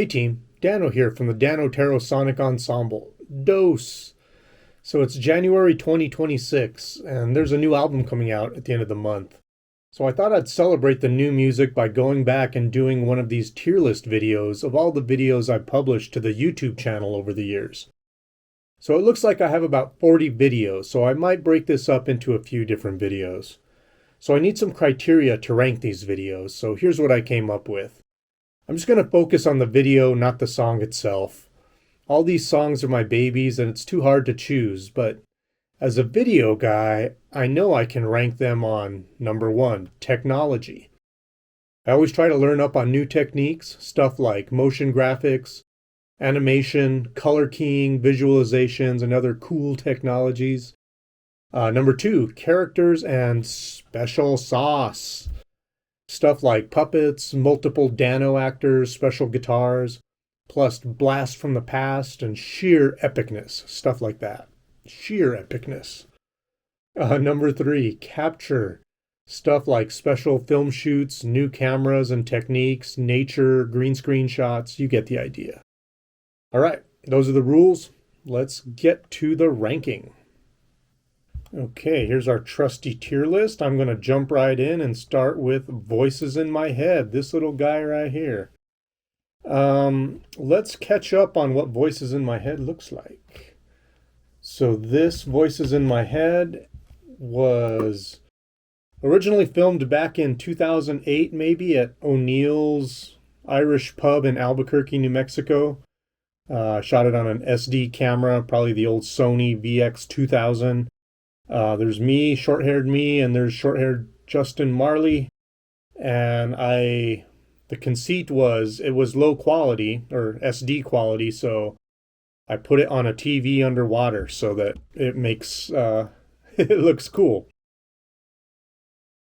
Hey team, Dano here from the Dano Tarot Sonic Ensemble. Dose! So it's January 2026, and there's a new album coming out at the end of the month. So I thought I'd celebrate the new music by going back and doing one of these tier list videos of all the videos I've published to the YouTube channel over the years. So it looks like I have about 40 videos, so I might break this up into a few different videos. So I need some criteria to rank these videos, so here's what I came up with. I'm just going to focus on the video, not the song itself. All these songs are my babies and it's too hard to choose, but as a video guy, I know I can rank them on number 1, technology. I always try to learn up on new techniques, stuff like motion graphics, animation, color keying, visualizations, and other cool technologies. Number 2, characters and special sauce. Stuff like puppets, multiple Dano actors, special guitars, plus blast from the past and sheer epicness. Stuff like that. Sheer epicness. Number 3, capture. Stuff like special film shoots, new cameras and techniques, nature, green screen shots. You get the idea. All right, those are the rules. Let's get to the ranking. Okay, here's our trusty tier list. I'm going to jump right in and start with Voices in My Head, this little guy right here. Let's catch up on what Voices in My Head looks like. So this Voices in My Head was originally filmed back in 2008, maybe at O'Neill's Irish Pub in Albuquerque, New Mexico. Shot it on an SD camera, probably the old Sony VX2000. There's me, short-haired me, and there's short-haired Justin Marley. And the conceit was it was low quality, or SD quality, so I put it on a TV underwater so that it makes, it looks cool.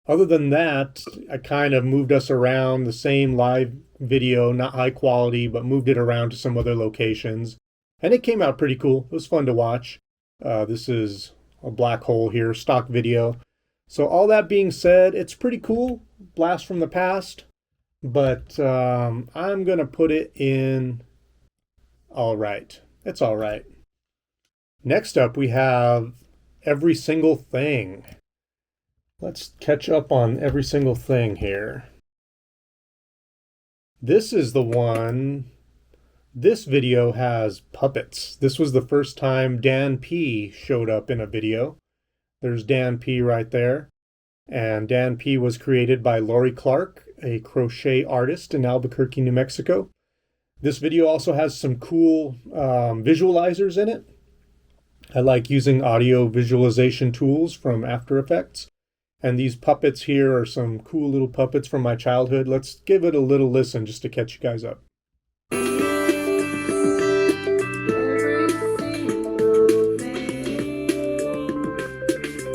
Other than that, I kind of moved us around the same live video, not high quality, but moved it around to some other locations. And it came out pretty cool. It was fun to watch. This is a black hole here, stock video. So all that being said, it's pretty cool. Blast from the past. But I'm going to put it in all right. It's all right. Next up, we have Every Single Thing. Let's catch up on Every Single Thing here. This is the one. This video has puppets. This was the first time Dan P showed up in a video. There's Dan P right there. And Dan P was created by Lori Clark, a crochet artist in Albuquerque, New Mexico. This video also has some cool visualizers in it. I like using audio visualization tools from After Effects. And these puppets here are some cool little puppets from my childhood. Let's give it a little listen just to catch you guys up.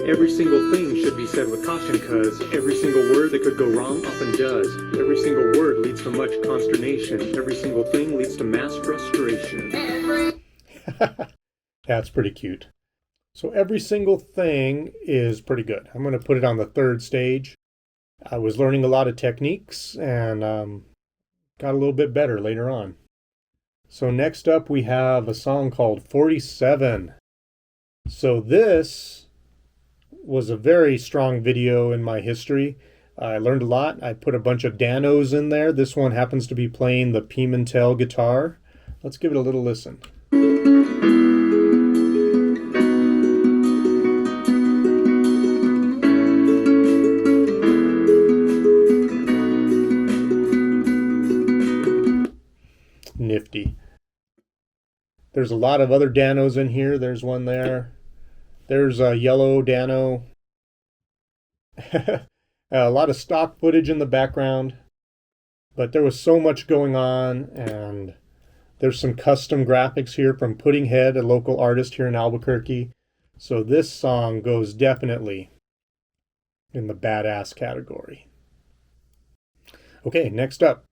Every single thing should be said with caution, cause every single word that could go wrong often does. Every single word leads to much consternation. Every single thing leads to mass frustration. That's pretty cute. So Every Single Thing is pretty good. I'm going to put it on the 3rd stage. I was learning a lot of techniques and got a little bit better later on. So next up we have a song called 47. So this was a very strong video in my history. I learned a lot. I put a bunch of Danos in there. This one happens to be playing the Pimentel guitar. Let's give it a little listen. Nifty. There's a lot of other Danos in here. There's one there. There's a yellow Dano. A lot of stock footage in the background. But there was so much going on, and there's some custom graphics here from Pudding Head, a local artist here in Albuquerque. So this song goes definitely in the badass category. Okay, next up.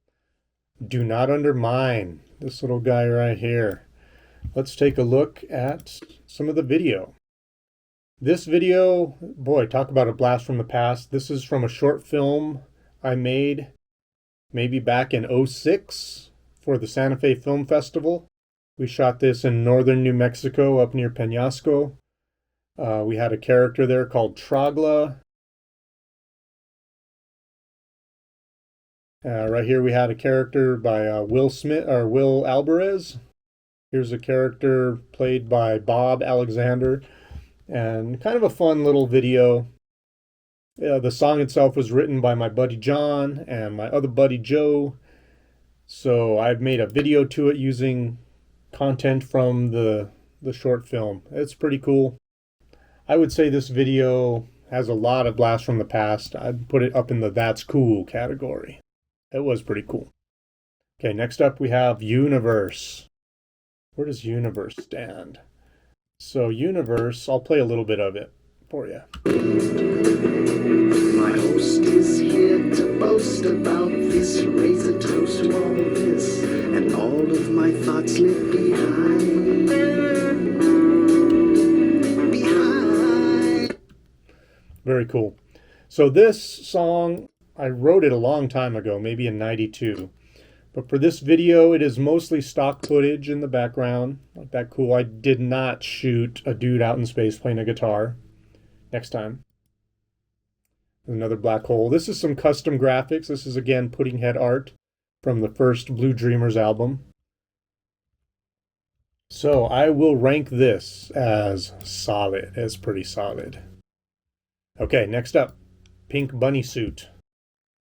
Do Not Undermine, this little guy right here. Let's take a look at some of the video. This video, boy, talk about a blast from the past. This is from a short film I made maybe back in '06. for the Santa Fe Film Festival. We shot this in northern New Mexico up near Peñasco. We had a character there called Tragla. Right here we had a character by Will Alvarez. Here's a character played by Bob Alexander. And kind of a fun little video. The song itself was written by my buddy John and my other buddy Joe. So I've made a video to it using content from the short film. It's pretty cool. I would say this video has a lot of blasts from the past. I'd put it up in the That's Cool category. It was pretty cool. Okay, next up we have Universe. Where does Universe stand? So Universe, I'll play a little bit of it for you. My host is here to boast about this, raise a toast to all this, and all of my thoughts live behind. Very cool. So this song, I wrote it a long time ago, maybe in '92. But for this video, it is mostly stock footage in the background. Not that cool. I did not shoot a dude out in space playing a guitar. Next time. Another black hole. This is some custom graphics. This is, again, Pudding Head art from the first Blue Dreamers album. So I will rank this as solid. It's pretty solid. Okay, next up. Pink Bunny Suit.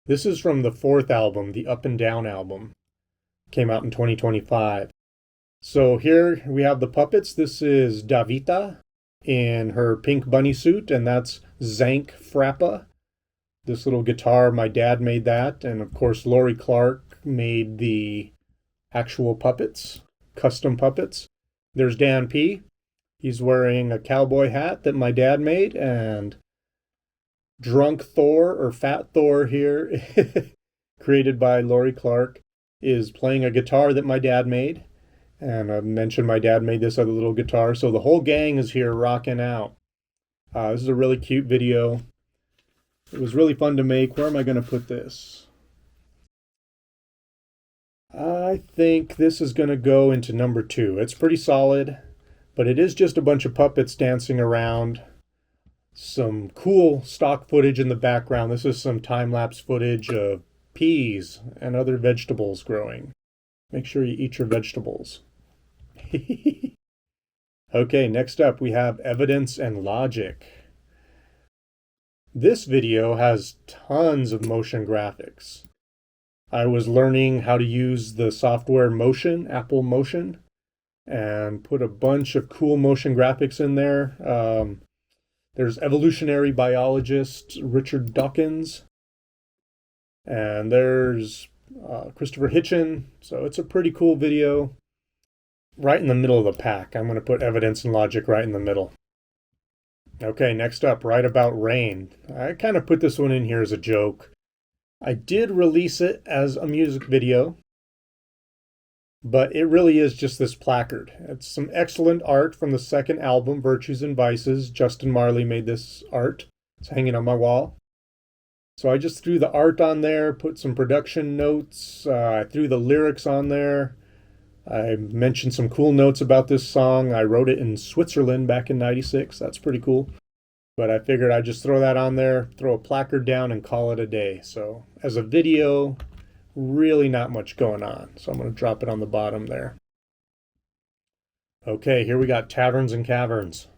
This is from the fourth album, the Up and Down album. Came out in 2025. So here we have the puppets. This is Davita in her pink bunny suit, and that's Zank Frappa. This little guitar, my dad made that. And of course, Laurie Clark made the actual puppets, custom puppets. There's Dan P. He's wearing a cowboy hat that my dad made, and Drunk Thor, or Fat Thor here, created by Laurie Clark, is playing a guitar that my dad made. And I mentioned my dad made this other little guitar. So the whole gang is here rocking out. This is a really cute video. It was really fun to make. Where am I going to put this? I think this is going to go into number 2. It's pretty solid, but it is just a bunch of puppets dancing around. Some cool stock footage in the background. This is some time-lapse footage of peas and other vegetables growing. Make sure you eat your vegetables. Okay, next up we have Evidence and Logic. This video has tons of motion graphics. I was learning how to use the software Motion, Apple Motion, and put a bunch of cool motion graphics in there. There's evolutionary biologist Richard Dawkins, and there's Christopher Hitchin. So it's a pretty cool video. Right in the middle of the pack. I'm going to put Evidence and Logic right in the middle. Okay, next up, Right About Rain. I kind of put this one in here as a joke. I did release it as a music video, but it really is just this placard. It's some excellent art from the second album, Virtues and Vices. Justin Marley made this art. It's hanging on my wall. So I just threw the art on there, put some production notes. I threw the lyrics on there. I mentioned some cool notes about this song. I wrote it in Switzerland back in '96. That's pretty cool. But I figured I'd just throw that on there, throw a placard down, and call it a day. So as a video, really not much going on. So I'm going to drop it on the bottom there. Okay, here we got Taverns and Caverns.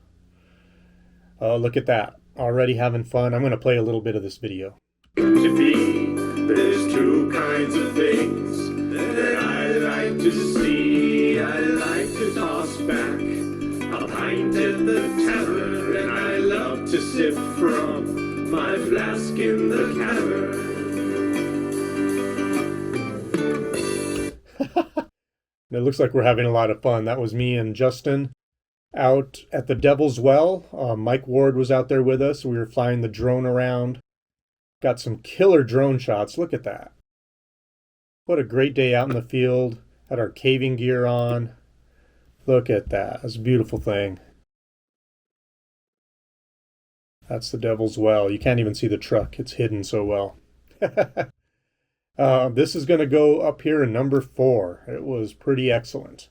Oh, look at that. Already having fun. I'm going to play a little bit of this video. To be, there's two kinds of things that I like to see. I like to toss back a pint at the tavern, and I love to sip from my flask in the cavern. It looks like we're having a lot of fun. That was me and Justin out at the Devil's Well. Mike Ward was out there with us. We were flying the drone around. Got some killer drone shots. Look at that. What a great day out in the field. Had our caving gear on. Look at that. That's a beautiful thing. That's the Devil's Well. You can't even see the truck. It's hidden so well. This is going to go up here in number 4. It was pretty excellent.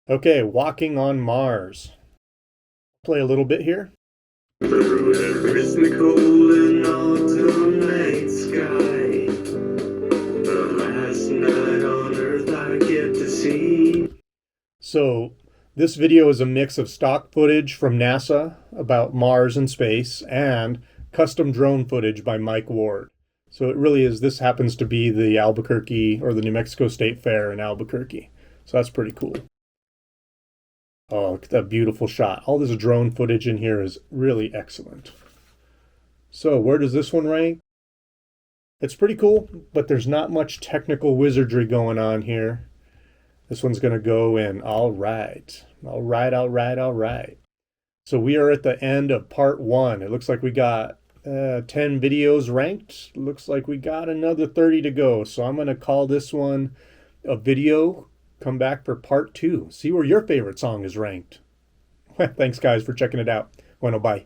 Okay, Walking on Mars. Play a little bit here. Through the cold and autumn night sky, the last night on Earth I get to see. So this video is a mix of stock footage from NASA about Mars and space and custom drone footage by Mike Ward. So it really is, this happens to be the Albuquerque or the New Mexico State Fair in Albuquerque. So that's pretty cool. Oh, look at that beautiful shot. All this drone footage in here is really excellent. So where does this one rank? It's pretty cool, but there's not much technical wizardry going on here. This one's going to go in all right. All right, all right, all right. So we are at the end of part 1. It looks like we got 10 videos ranked. Looks like we got another 30 to go. So I'm going to call this one a video. Come back for part 2. See where your favorite song is ranked. Thanks, guys, for checking it out. Bueno, bye.